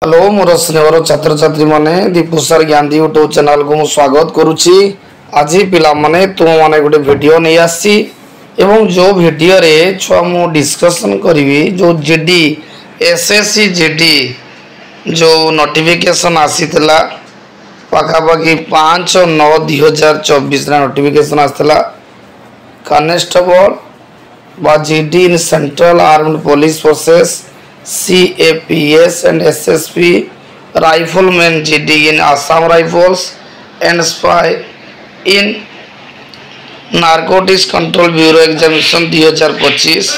Hello मोर स्नेहर छात्र छात्री माने दीपुसार ज्ञान यूट्यूब चैनल को मु स्वागत करुच्ची। आज पिला माने तुम माने गोटे वीडियो नहीं आसी एवं जो वीडियो रे छुआ मु डिस्कशन करी जो जीडी एसएससी जीडी जो नोटिफिकेशन आसीला पाखापाखि 5/9/2024 नोटिफिकेशन आसला कॉन्स्टेबल बा GD in central armed police forces CAPS and SSP Rifleman GD in Assam Rifles and Spy in Narcotics Control Bureau Examination 2025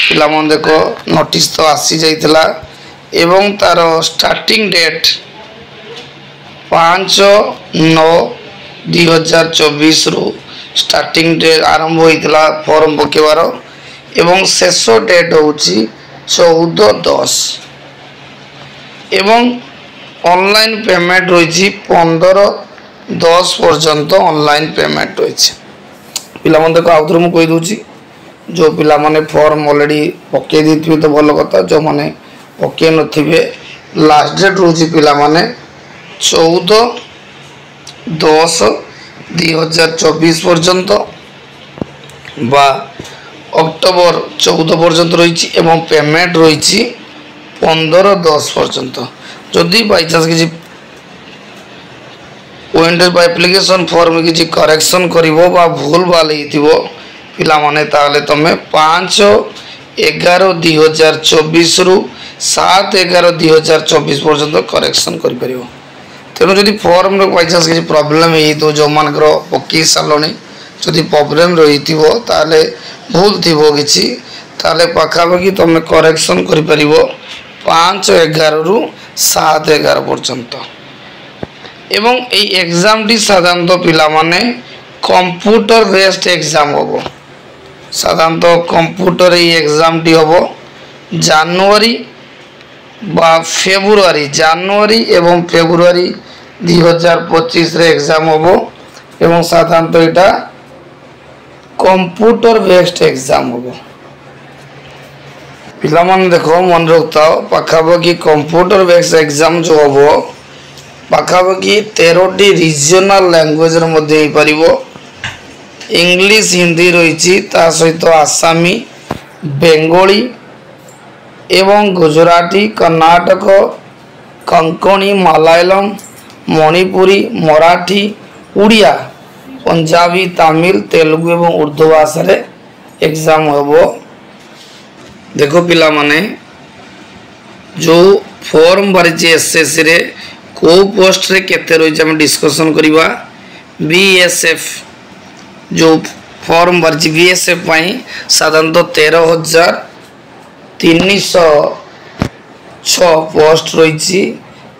पिला मन देखो नोटिस तो आसी जाइथिला एवं तार स्टार्टिंग डेट 5/9/2024 रु स्टार्टिंग डेट आरंभ होइथिला फॉर्म पकेवार एवं शेष डेट होउची 14/10 एवं ऑनलाइन पेमेंट रही 15/10 पर्यंत ऑनलाइन पेमेंट रही पिला मन देखो आउथर मु कहि दूची जो पिला माने फॉर्म ऑलरेडी पके दिथिबे तो भलो कथा जो माने पके नथिबे लास्ट डेट रही पिला माने 14/10/2024 पर्यंत बा अक्टोबर 14 पर्यंत रही एवं पेमेंट रही 15/10 पर्यंत जदि बाई चांस किसी पॉइंट एप्लिकेशन फॉर्म किसी करेक्शन करिवो बा भूल भाल होइतिबो पिला माने ताले तमे 5/11/2024 रु 7/11/2024 पर्यंत करेक्शन करि परिवो। तेणु जदि फॉर्म रे बाई चांस किसी प्रॉब्लम हेइ तो जो मानकर पक्की सालोनी जदि प्रॉब्लम रहितिबो ताले भूल थी किसी ताले पाखापाखि तुम करेक्शन कर 5/11 रु 7/11 पर्यंत एवं ए एग्जाम टी साधारणतः पिला माने कंप्यूटर बेस्ड एग्जाम होबो साधारणतः कंप्यूटर एग्जाम टी होबो जनवरी बा फेब्रुआरी जनवरी एवं फेब्रुआरी 2025 रे एग्जाम होबो एवं साधारणतः एटा कंप्यूटर बेस्ड एग्जाम होबो पिला मन देखो मन रखता पाखापाखि कंप्यूटर बेस्ड एग्जाम जो होबो पाखापाखि 13टी रीजनल लैंग्वेज रे मध्ये ही परिबो इंग्लिश हिंदी रहिछि ता सहित आसामी बेंगोली एवं गुजराती कर्नाटक कंकणी मलयालम मणिपुरी मराठी उड़िया पंजाबी तमिल तेलुगु एवं उर्दू भाषा रे एग्जाम होबो। देखो पिला माने जो फॉर्म भरिछि एसएससी रे को पोस्ट रे केते रहि हम डिस्कशन करिवा। बीएसएफ जो फॉर्म भरिछि बीएसएफ पई साधारणतः 13,306 पोस्ट रहिछि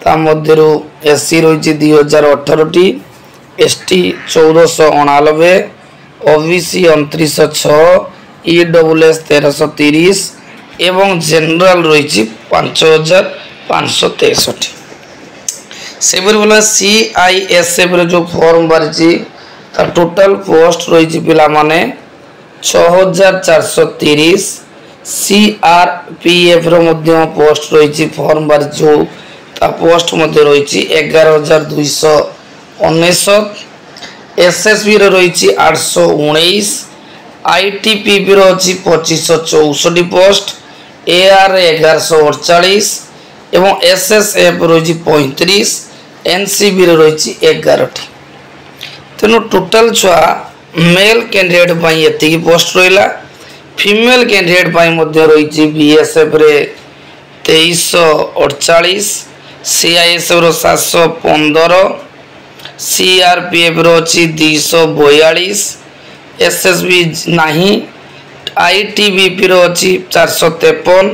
ता मध्यरु एससी रहिछि 2018 टी एसटी 1499 ओबीसी 2906 ईडब्ल्यूएस 1330 एवं जनरल रही 5563 से बोला सीआईएसएफ जो फॉर्म भरी टोटल पोस्ट रही पिला माने 6430 सीआरपीएफ पोस्ट रही फॉर्म भरी जो पोस्ट रही 11219 एसएसबी रही 819 आईटीपीपी रही 2564 पोस्ट एआर 1148 एवं एसएसएफ रही 35 एनसीबी रही 11। तेणु टोटाल छुआ मेल कैंडिडेट ये पोस्ट रहा फीमेल कैंडिडेट रही बीएसएफ रे 2348 सीआईएसएफ रो 715 सीआरपीएफ रो अछि 242 एसएसबी नाही आईटीबीपी रो अछि 453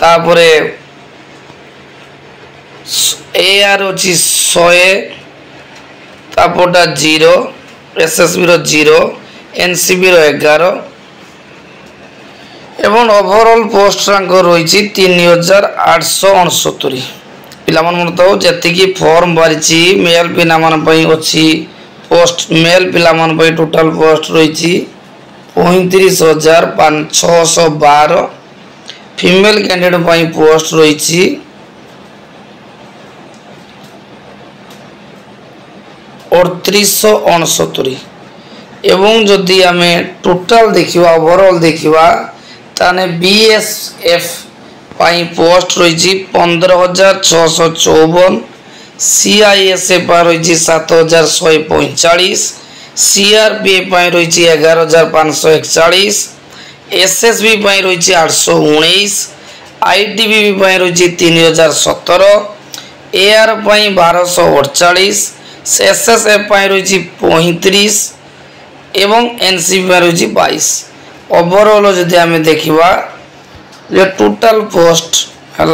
तापरे एआर अछि 100 तापोटा 0 एसएसबी रो 0 एनसीबी रो 11 एवं ओवरऑल पोस्ट रैंक रही 3869 पिला मन तो जति फॉर्म भरी मेल पिला मन अच्छी पोस्ट मेल पिला मन टोटाल पोस्ट रही 35,612 फीमेल कैंडिडेट पोस्ट रही 3869 एवं जदि आम टोटाल देखा ओवरऑल देखा ताने बीएसएफ पोस्ट रही 15,654 सीआईएसएफ रही 7,145 सीआरपीएफ रही 11,541 एसएसबी रही 819 आईटीबीपी रही 3,017 एआर 1248 एसएसएफ रही 35 एवं एनसीबी रही 22 ओवरऑल जदि आम देखा ये टोटाल पोस्ट है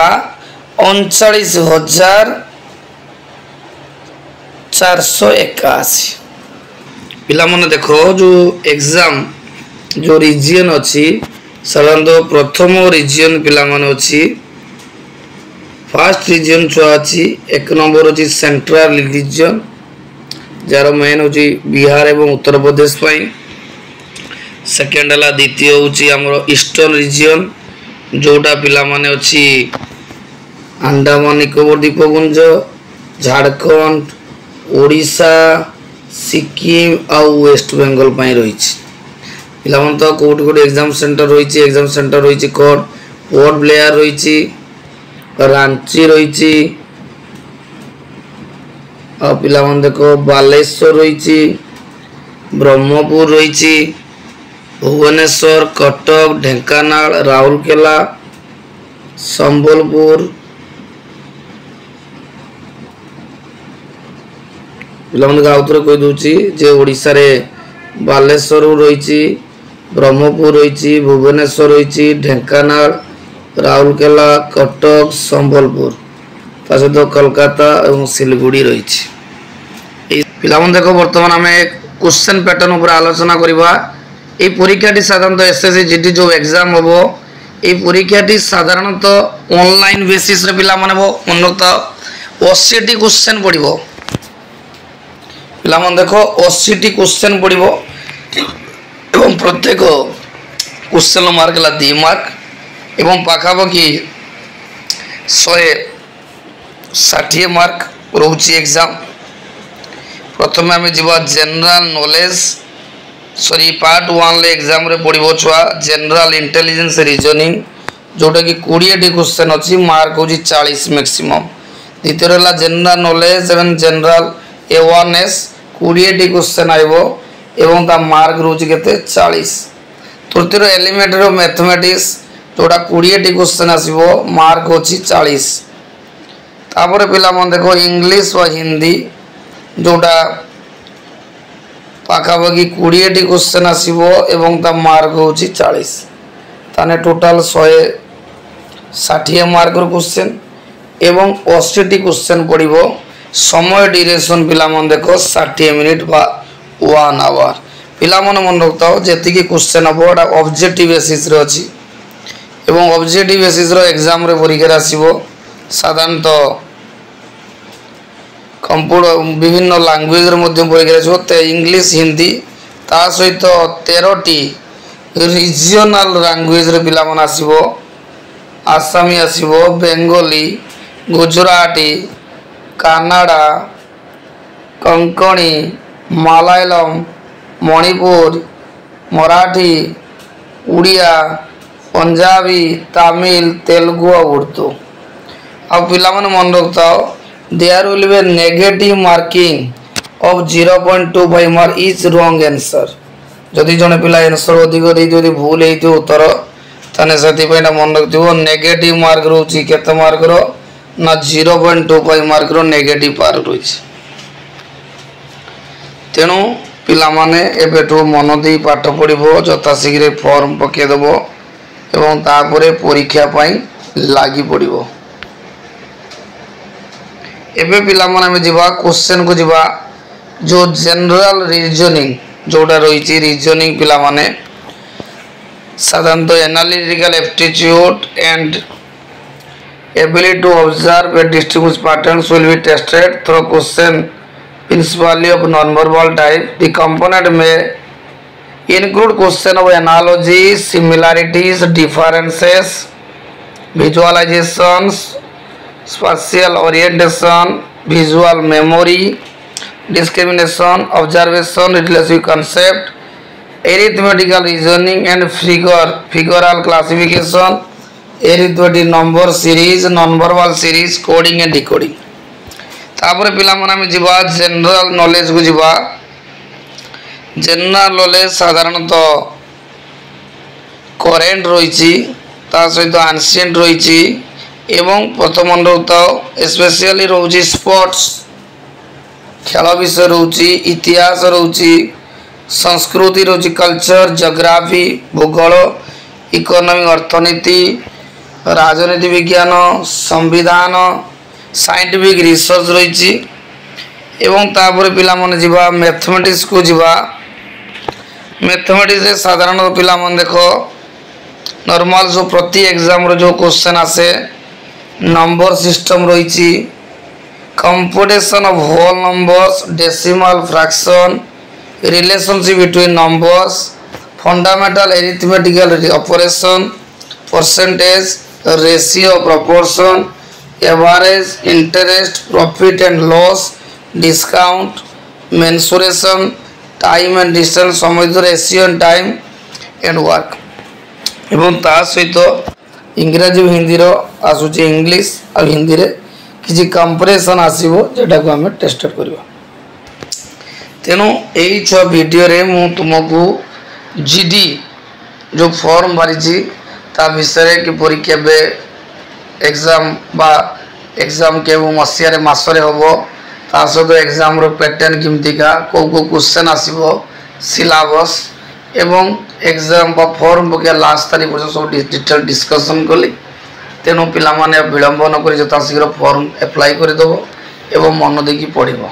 39,481 पिला माने देखो जो एग्जाम जो रीजन अच्छी साधारणतः प्रथम रीजन पिला माने अच्छी फर्स्ट रीजन छुआ अच्छी एक नंबर अच्छी सेंट्रल रीजन जार मेन हूँ बिहार एवं उत्तर प्रदेश सेकेंड है द्वितीय हूँ आमर ईस्टर्न रीजन जोटा पिला माने अच्छी अंडमान निकोबर द्वीपपुंज झारखंड ओडिशा सिक्किम आउ वेस्ट बेंगल रही पिला तो कौट कौट एग्जाम सेंटर रही कौन पोर्ट ब्लेयर रही रांची रही पिला देखो बालेश्वर रही ब्रह्मपुर रही भुवनेश्वर कटक ढेंकानाल राउरकेला संबलपुर पिला आउथरे कही दूची जे ओडिशा रे बालेश्वर रही ब्रह्मपुर रही भुवनेश्वर रही ढेंकानाल राउरकेला कटक संबलपुर ता सहित कोलकाता और सिलगुड़ी रही पिला देखो बर्तमान आम क्वेश्चन पैटर्न उपर आलोचना करवा ये परीक्षाटी साधारणतः एसएससी जीटी जो एग्जाम हम ये परीक्षाटी साधारणतः ऑनलाइन बेसिस रे पिला माने मन रखता 80टी क्वेश्चन पड़ो पिला देखो 80टी क्वेश्चन पड़ो एवं प्रत्येक क्वेश्चन मार्क है 2 मार्क एवं पाखापाखि 160 मार्क रोचे एग्जाम प्रथम आम जा जनरल नॉलेज सॉरी पार्ट 1 ले एग्जाम रे पड़ो छुआ जनरल इंटेलिजेंस रीजनिंग जोटा कि 20टी क्वेश्चन अच्छी मार्क हूँ 40 मैक्सिमम द्वितीय है जनरल नॉलेज एवं जनरल अवेयरनेस 20टी क्वेश्चन आइबो एवं ता मार्क रोचे केते 40 तृतीय एलिमेंटरी मैथमेटिक्स जोटा 20टी क्वेश्चन आसीबो मार्क होची 40 तापर पिला मन देखो इंग्लिश व हिंदी जोटा पाखापाखि 20टी क्वेश्चन आसीबो एवं ता मार्क होची 40 ताने टोटल 160 मार्क रो क्वेश्चन एवं 80टी क्वेश्चन पड़िबो समय ड्यूरेशन पिला मन देखो 60 मिनिट बा 1 आवर पिला मन रखता हो जेति की क्वेश्चन हम ऑब्जेक्टिव बेसिस रे अछि एवं ऑब्जेक्टिव बेसिस रो एग्जाम रे परीक्षा आसीबो साधारणतः कंप्यूटर विभिन्न लैंग्वेज रे मध्य परीक्षा आसीबो इंग्लिश हिंदी ता सहित 13टी रीजनल लैंग्वेज रे पिला मन आसीबो आसामी आसीबो बेंगली गुजराती कन्नड़ा कोंकणी मलयालम मणिपुर मराठी उड़िया पंजाबी तमिल तेलुगु और उर्दू अब पिला मन रखता हो there will be negative marking of 0.25 mark is wrong answer जदि जने पिला आंसर अधिक दे भूल हो उत्तर ताने से मन रखियो नेगेटिव मार्क रोची केते मार्क रो ना 0.25 मार्क रो नेगेटिव पार रही तेणु पिला माने एबेठू मन दे पाठ पढ़ो यथा शीघ्र फॉर्म पकेदेव एवं तापरे परीक्षा पाई लागी पड़ो एबे पिला माने जीवा क्वेश्चन को जीवा जो जनरल रीजनिंग जोटा रही रीजनिंग पिला माने साधारणतः analytical aptitude and ability to observe and distinguish patterns will be tested through question principally of non-verbal type. The component may include question of analogy, similarities, differences, visualizations, spatial orientation, visual memory, discrimination, observation, relative concept, arithmetical reasoning and figural classification, arithmetic number series, non-verbal series, coding and decoding. तापर पिला मन आम जीवा general knowledge को जीवा general knowledge साधारणतः current रही सहित एंशिएंट रही एवं प्रथम स्पेशली रोची स्पोर्ट्स खेल विषय रोची इतिहास रोची संस्कृति रोची कल्चर जियोग्राफी भूगोल इकोनॉमिक अर्थनीति राजनीति विज्ञान संविधान साइंटिफिक रिसर्च रही एवं तापर पिला मन जीवा मैथमेटिक्स को जीवा मैथमेटिक्स साधारण पिला मन देख नॉर्मल जो प्रति एग्जाम रो जो क्वेश्चन आसे नंबर सिस्टम रही computation of whole numbers decimal fraction relationship between numbers fundamental arithmetical operation percentage ratio proportion average interest profit and loss discount mensuration time and distance समय ratio and time and work एवं ता सहित इंग्रजी हिंदी आसूची English आ हिंदी रे किसी comparison आसीबो जेटा को हमें टेस्ट करबा तेनु एई छ वीडियो रे मु तुमको जीडी जो फॉर्म भरिछि ता विषय कि परीक्षा बे एग्जाम बा एग्जाम के वो मसिया मासरे हम तासद एग्जाम रो पैटर्न किमतिका को क्वेश्चन आसीबो सिलेबस एवं एग्जाम बा फॉर्म पके लास्ट तारीख पर सब डिटेल डिस्कशन कली तेनु पिला माने विलंब न करी जता शीघ्र फॉर्म अप्लाई कर दबो एवं मन देकी पढ़िबो।